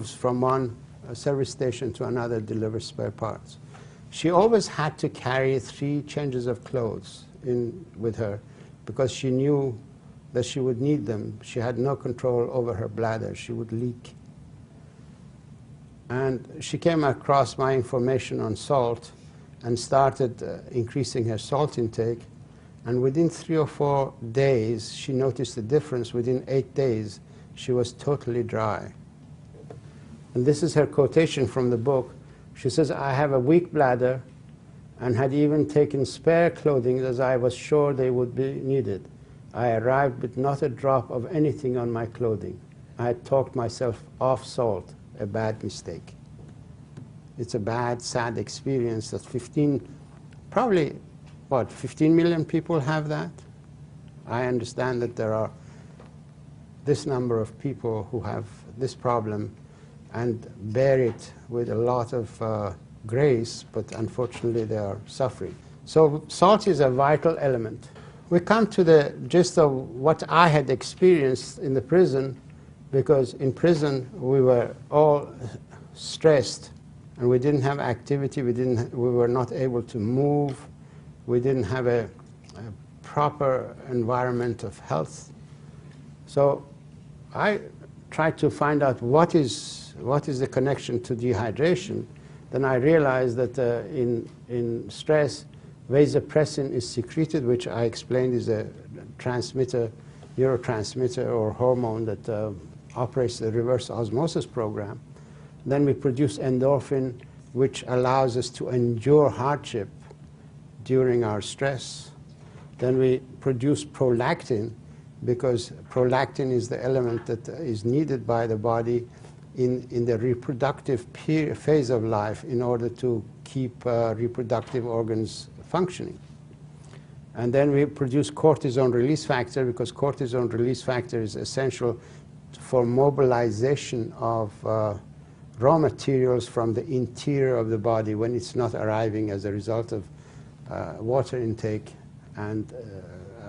from one service station to another, delivers spare parts. She always had to carry 3 changes of clothes with her because she knew that she would need them. She had no control over her bladder. She would leak. And she came across my information on salt and started increasing her salt intake. And within 3 or 4 days, she noticed a difference. Within 8 days, she was totally dry. And this is her quotation from the book. She says, "I have a weak bladder and had even taken spare clothing as I was sure they would be needed. I arrived with not a drop of anything on my clothing. I had talked myself off salt, a bad mistake." It's a bad, sad experience that 15 million people have that? I understand that there are this number of people who have this problem and bear it with a lot of grace, but unfortunately they are suffering. So salt is a vital element. We come to the gist of what I had experienced in the prison, because in prison we were all stressed and we didn't have activity, we were not able to move, we didn't have a proper environment of health. So I tried to find out what is the connection to dehydration. Then I realized that in stress, vasopressin is secreted, which I explained is a transmitter, neurotransmitter or hormone that operates the reverse osmosis program. Then we produce endorphin, which allows us to endure hardship during our stress. Then we produce prolactin, because prolactin is the element that is needed by the body in the reproductive phase of life in order to keep reproductive organs functioning. And then we produce cortisone release factor, because cortisone release factor is essential for mobilization of raw materials from the interior of the body when it's not arriving as a result of water intake and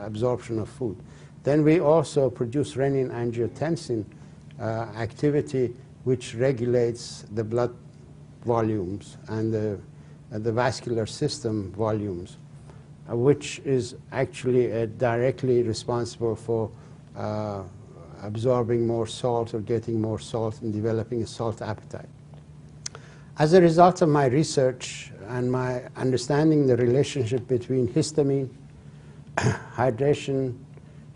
absorption of food. Then we also produce renin-angiotensin activity, which regulates the blood volumes and the vascular system volumes, which is actually directly responsible for absorbing more salt or getting more salt and developing a salt appetite. As a result of my research and my understanding the relationship between histamine, hydration,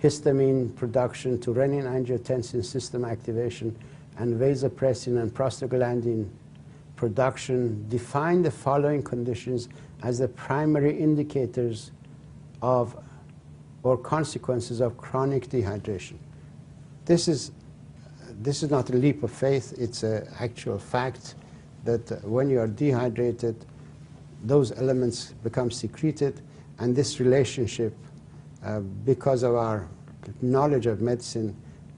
histamine production to renin-angiotensin system activation, and vasopressin and prostaglandin production, define the following conditions as the primary indicators of or consequences of chronic dehydration. This is not a leap of faith, it's an actual fact that when you are dehydrated, those elements become secreted, and this relationship, because of our knowledge of medicine,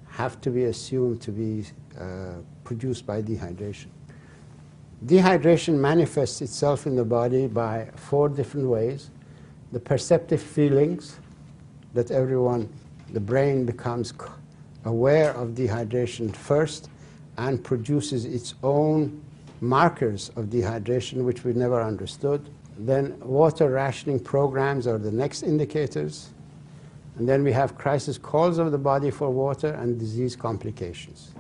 have to be assumed to be produced by dehydration. Dehydration manifests itself in the body by 4 different ways. The perceptive feelings that the brain becomes aware of dehydration first and produces its own markers of dehydration, which we never understood. Then water rationing programs are the next indicators. And then we have crisis calls of the body for water and disease complications.